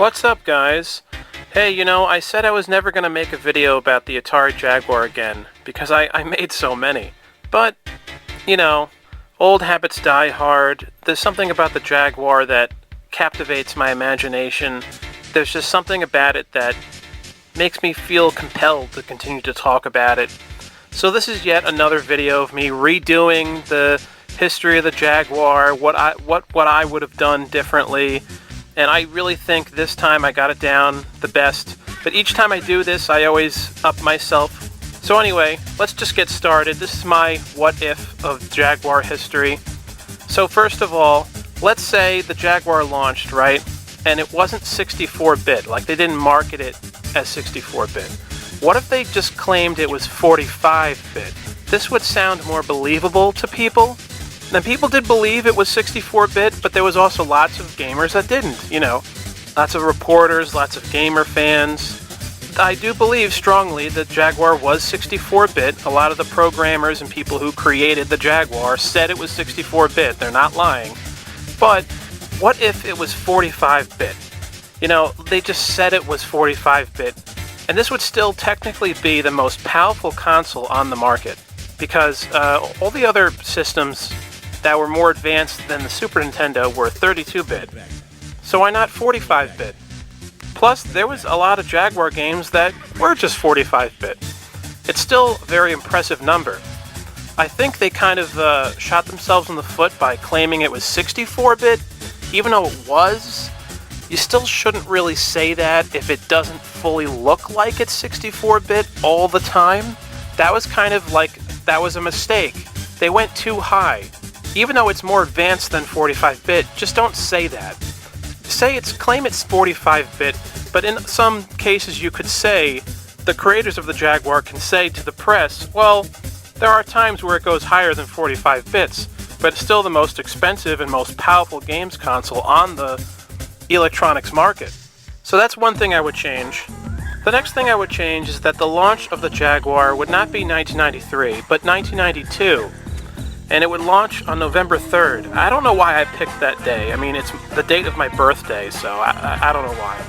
What's up, guys? Hey, I said I was never going to make a video about the Atari Jaguar again, because I made so many. But, old habits die hard. There's something about the Jaguar that captivates my imagination. There's just something about it that makes me feel compelled to continue to talk about it. So this is yet another video of me redoing the history of the Jaguar, what I would have done differently. And I really think this time I got it down the best. But each time I do this, I always up myself. So anyway, let's just get started. This is my what if of Jaguar history. So first of all, let's say the Jaguar launched, right? And it wasn't 64-bit, like they didn't market it as 64-bit. What if they just claimed it was 45-bit? This would sound more believable to people. Now, people did believe it was 64-bit, but there was also lots of gamers that didn't, Lots of reporters, lots of gamer fans. I do believe strongly that Jaguar was 64-bit. A lot of the programmers and people who created the Jaguar said it was 64-bit. They're not lying. But what if it was 45-bit? They just said it was 45-bit. And this would still technically be the most powerful console on the market. Because all the other systems that were more advanced than the Super Nintendo were 32-bit. So why not 45-bit? Plus, there was a lot of Jaguar games that were just 45-bit. It's still a very impressive number. I think they kind of shot themselves in the foot by claiming it was 64-bit. Even though it was, you still shouldn't really say that if it doesn't fully look like it's 64-bit all the time. That was kind of like, that was a mistake. They went too high. Even though it's more advanced than 45-bit, just don't say that. Claim it's 45-bit, but in some cases you could say, the creators of the Jaguar can say to the press, well, there are times where it goes higher than 45 bits, but it's still the most expensive and most powerful games console on the electronics market. So that's one thing I would change. The next thing I would change is that the launch of the Jaguar would not be 1993, but 1992. And it would launch on November 3rd. I don't know why I picked that day. I mean, it's the date of my birthday, so I don't know why.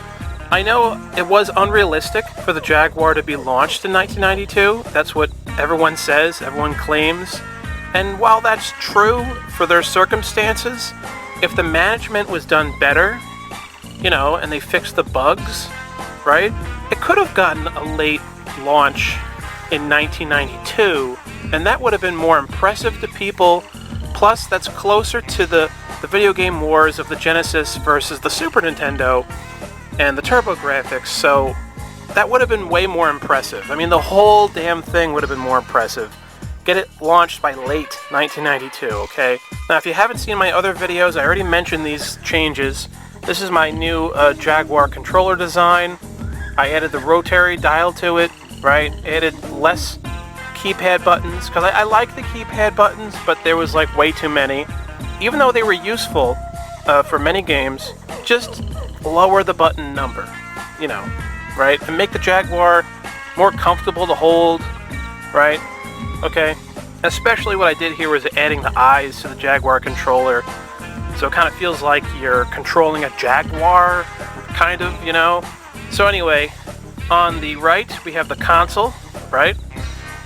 I know it was unrealistic for the Jaguar to be launched in 1992. That's what everyone says, everyone claims. And while that's true for their circumstances, if the management was done better, and they fixed the bugs, right? It could have gotten a late launch in 1992, and that would have been more impressive to people. Plus, that's closer to the video game wars of the Genesis versus the Super Nintendo and the TurboGrafx, so that would have been way more impressive. I mean, the whole damn thing would have been more impressive. Get it launched by late 1992, okay? Now, if you haven't seen my other videos, I already mentioned these changes. This is my new Jaguar controller design. I added the rotary dial to it, right? Added less keypad buttons, because I like the keypad buttons, but there was like way too many. Even though they were useful for many games, just lower the button number, right? And make the Jaguar more comfortable to hold, right? Okay? Especially what I did here was adding the eyes to the Jaguar controller, so it kind of feels like you're controlling a Jaguar, kind of, So anyway, on the right, we have the console, right?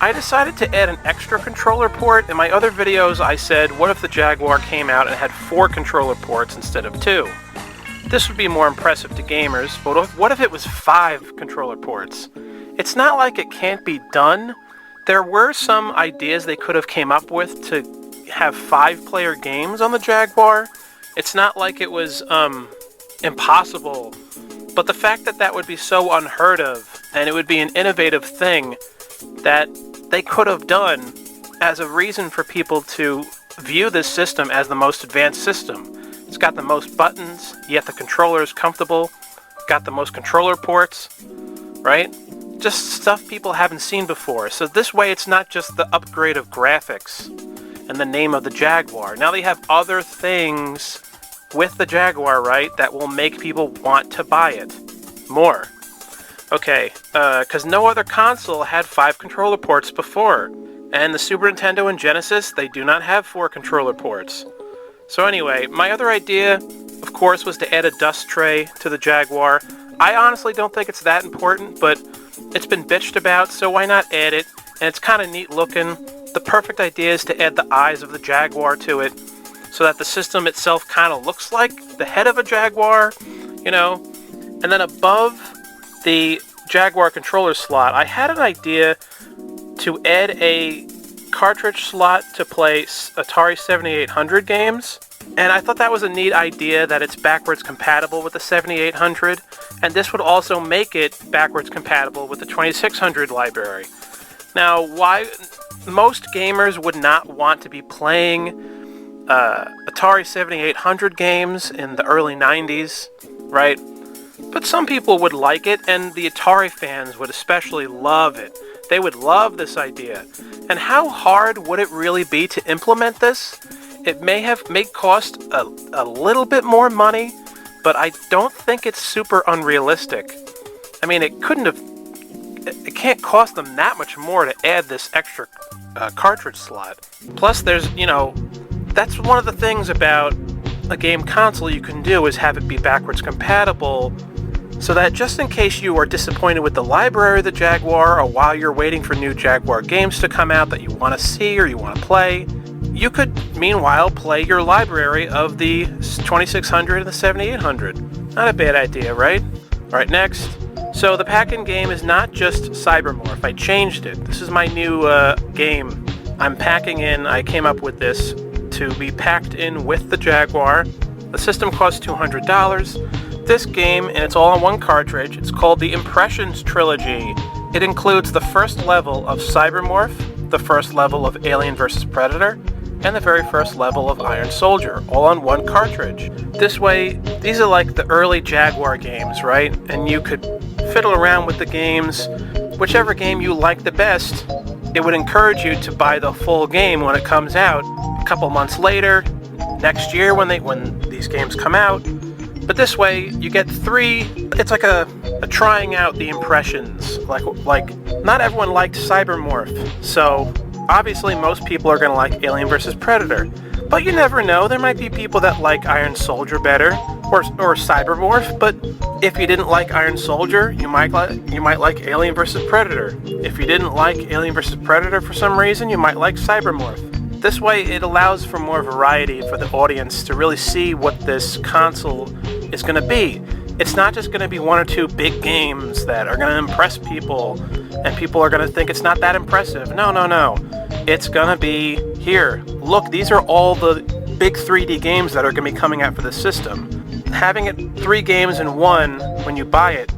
I decided to add an extra controller port. In my other videos, I said, what if the Jaguar came out and had 4 controller ports instead of 2? This would be more impressive to gamers, but what if it was 5 controller ports? It's not like it can't be done. There were some ideas they could have came up with to have 5-player games on the Jaguar. It's not like it was impossible, but the fact that that would be so unheard of, and it would be an innovative thing that they could have done as a reason for people to view this system as the most advanced system. It's got the most buttons, yet the controller is comfortable, got the most controller ports, right? Just stuff people haven't seen before. So this way it's not just the upgrade of graphics and the name of the Jaguar. Now they have other things with the Jaguar, right, that will make people want to buy it more. Okay, because no other console had 5 controller ports before. And the Super Nintendo and Genesis, they do not have 4 controller ports. So anyway, my other idea of course, was to add a dust tray to the Jaguar. I honestly don't think it's that important, but it's been bitched about, so why not add it? And it's kind of neat looking. The perfect idea is to add the eyes of the Jaguar to it, so that the system itself kind of looks like the head of a Jaguar, you know. And then above the Jaguar controller slot, I had an idea to add a cartridge slot to play Atari 7800 games. And I thought that was a neat idea, that it's backwards compatible with the 7800, and this would also make it backwards compatible with the 2600 library. Now, why most gamers would not want to be playing Atari 7800 games in the early 90s, right? But some people would like it, and the Atari fans would especially love it. They would love this idea. And how hard would it really be to implement this? It may cost a little bit more money, but I don't think it's super unrealistic. I mean, it can't cost them that much more to add this extra cartridge slot. Plus, that's one of the things about a game console you can do, is have it be backwards compatible, so that just in case you are disappointed with the library of the Jaguar, or while you're waiting for new Jaguar games to come out that you want to see or you want to play, you could meanwhile play your library of the 2600 and the 7800. Not a bad idea, right? Alright, next. So the pack-in game is not just Cybermorph. I changed it. This is my new game. I'm packing in. I came up with this to be packed in with the Jaguar. The system costs $200. This game, and it's all on one cartridge, it's called the Impressions Trilogy. It includes the first level of Cybermorph, the first level of Alien vs. Predator, and the very first level of Iron Soldier, all on one cartridge. This way, these are like the early Jaguar games, right? And you could fiddle around with the games. Whichever game you like the best, it would encourage you to buy the full game when it comes out a couple months later, next year when these games come out. But this way, you get three. It's like a trying out the impressions. Like not everyone liked Cybermorph, so obviously most people are going to like Alien vs. Predator. But you never know, there might be people that like Iron Soldier better, or Cybermorph, but if you didn't like Iron Soldier, you might like Alien vs. Predator. If you didn't like Alien vs. Predator for some reason, you might like Cybermorph. This way, it allows for more variety for the audience to really see what this console is going to be. It's not just going to be one or two big games that are going to impress people, and people are going to think it's not that impressive. No. It's going to be, here, look, these are all the big 3D games that are going to be coming out for the system. Having it 3 games in one when you buy it,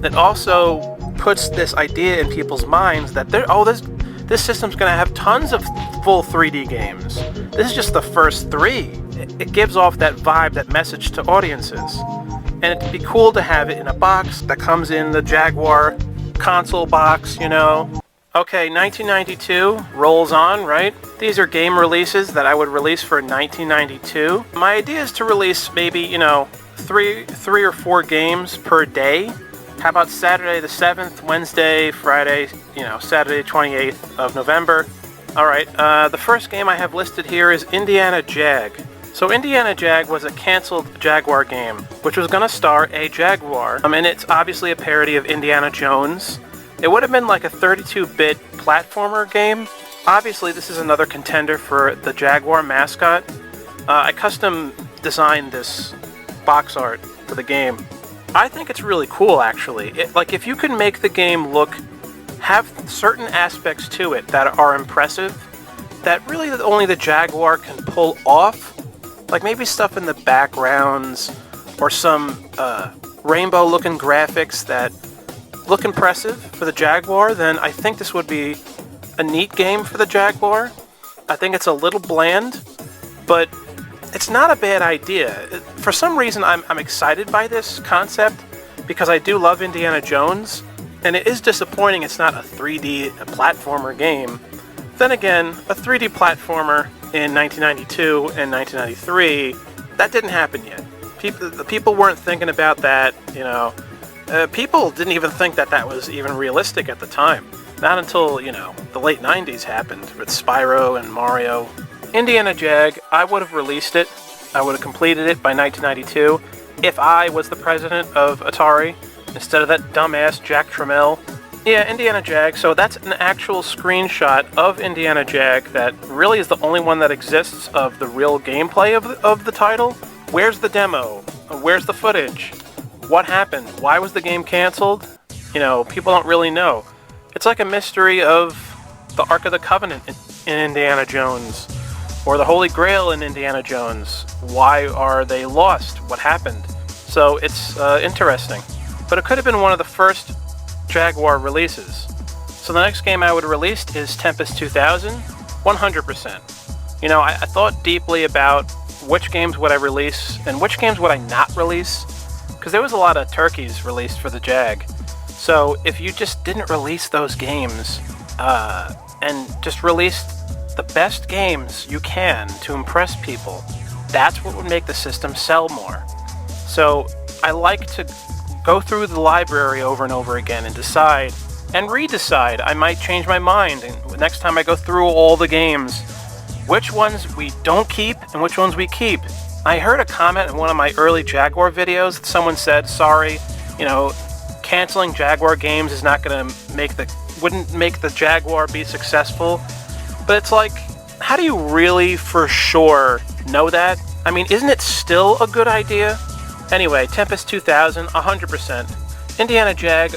it also puts this idea in people's minds that this system's going to have tons of full 3D games. This is just the first 3. It gives off that vibe, that message to audiences. And it'd be cool to have it in a box that comes in the Jaguar console box, you know. Okay, 1992 rolls on, right? These are game releases that I would release for 1992. My idea is to release maybe, 3 or 4 games per day. How about Saturday the 7th, Wednesday, Friday, Saturday 28th of November. Alright, the first game I have listed here is Indiana Jag. So Indiana Jag was a canceled Jaguar game, which was going to star a Jaguar. And it's obviously a parody of Indiana Jones. It would have been like a 32-bit platformer game. Obviously, this is another contender for the Jaguar mascot. I custom designed this box art for the game. I think it's really cool, actually. If you can make the game have certain aspects to it that are impressive, that really only the Jaguar can pull off, like maybe stuff in the backgrounds, or some rainbow-looking graphics that look impressive for the Jaguar, then I think this would be a neat game for the Jaguar. I think it's a little bland, but it's not a bad idea. For some reason, I'm excited by this concept, because I do love Indiana Jones, and it is disappointing it's not a 3D platformer game. Then again, a 3D platformer in 1992 and 1993, that didn't happen yet. The people weren't thinking about that, people didn't even think that was even realistic at the time. Not until, the late 90s happened with Spyro and Mario. Indiana Jag, I would have released it I would have completed it by 1992 if I was the president of Atari instead of that dumbass Jack Tramiel. Yeah, Indiana Jag. So that's an actual screenshot of Indiana Jag that really is the only one that exists of the real gameplay of the title. Where's the demo? Where's the footage? What happened? Why was the game canceled? You know, people don't really know. It's like a mystery of the Ark of the Covenant in Indiana Jones, or the Holy Grail in Indiana Jones. Why are they lost? What happened? So it's interesting. But it could have been one of the first Jaguar releases. So the next game I would have released is Tempest 2000, 100%. You know, I thought deeply about which games would I release and which games would I not release, because there was a lot of turkeys released for the Jag. So if you just didn't release those games and just released the best games you can to impress people, that's what would make the system sell more. So I like to go through the library over and over again and decide and redecide. I might change my mind, and next time I go through all the games, which ones we don't keep and which ones we keep. I heard a comment in one of my early Jaguar videos that someone said, sorry, you know, canceling Jaguar games is not going to wouldn't make the Jaguar be successful. But it's like, how do you really for sure know that? I mean, isn't it still a good idea? Anyway, Tempest 2000, 100%. Indiana Jag,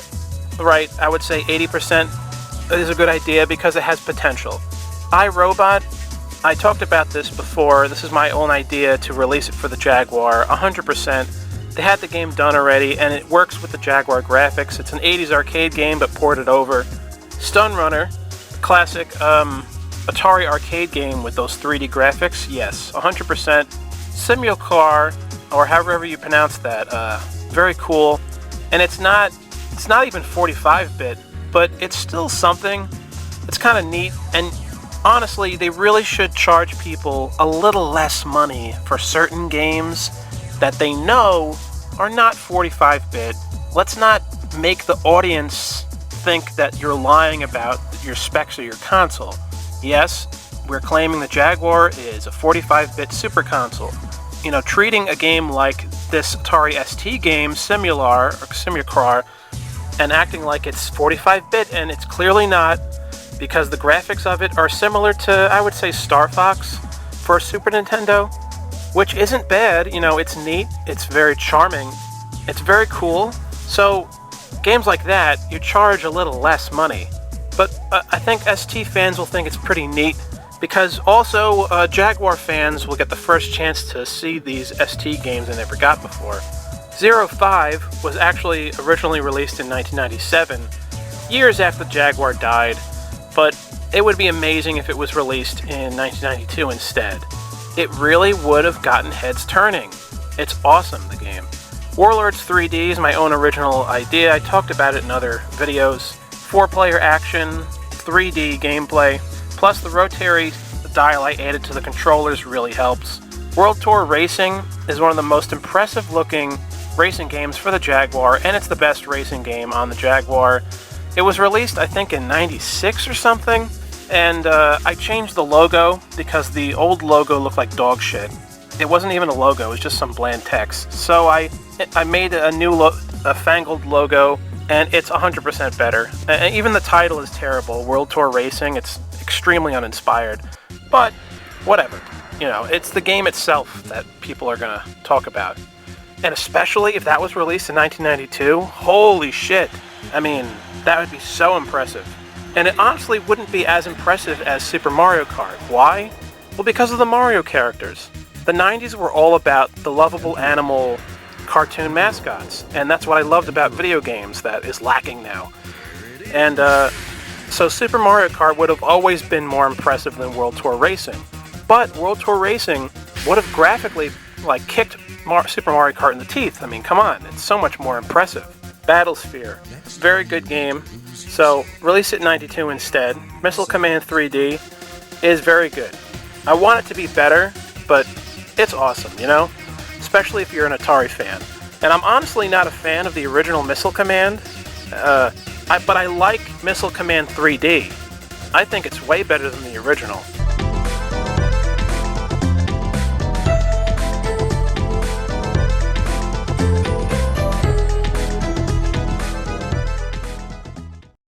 right, I would say 80% is a good idea because it has potential. iRobot, I talked about this before. This is my own idea to release it for the Jaguar, 100%. They had the game done already, and it works with the Jaguar graphics. It's an 80s arcade game, but ported over. Stun Runner, classic Atari arcade game with those 3D graphics, yes, 100%. Simulcar, or however you pronounce that, very cool. And it's not even 45-bit, but it's still something. It's kind of neat, and honestly, they really should charge people a little less money for certain games that they know are not 45-bit. Let's not make the audience think that you're lying about your specs of your console. Yes, we're claiming the Jaguar is a 45-bit super console. You know, treating a game like this Atari ST game, Simulcar, and acting like it's 45-bit, and it's clearly not, because the graphics of it are similar to, I would say, Star Fox for Super Nintendo, which isn't bad. You know, it's neat, it's very charming, it's very cool. So, games like that, you charge a little less money. But I think ST fans will think it's pretty neat, because also Jaguar fans will get the first chance to see these ST games they never got before. 05 was actually originally released in 1997, years after Jaguar died, but it would be amazing if it was released in 1992 instead. It really would have gotten heads turning. It's awesome, the game. Warlords 3D is my own original idea. I talked about it in other videos. 4-player action, 3D gameplay, plus the rotary dial I added to the controllers really helps. World Tour Racing is one of the most impressive looking racing games for the Jaguar, and it's the best racing game on the Jaguar. It was released, I think, in 96 or something, and I changed the logo because the old logo looked like dog shit. It wasn't even a logo, it was just some bland text. So I made a new a fangled logo, and it's 100% better. And even the title is terrible, World Tour Racing. It's extremely uninspired. But whatever. You know, it's the game itself that people are going to talk about. And especially if that was released in 1992, holy shit. I mean, that would be so impressive. And it honestly wouldn't be as impressive as Super Mario Kart. Why? Well, because of the Mario characters. The 90s were all about the lovable animal cartoon mascots, and that's what I loved about video games that is lacking now. And so Super Mario Kart would have always been more impressive than World Tour Racing. But World Tour Racing would have graphically kicked Super Mario Kart in the teeth. I mean, come on, it's so much more impressive. Battlesphere, very good game. So release it in 92 instead. Missile Command 3D is very good. I want it to be better, but it's awesome, you know? Especially if you're an Atari fan. And I'm honestly not a fan of the original Missile Command, but I like Missile Command 3D. I think it's way better than the original.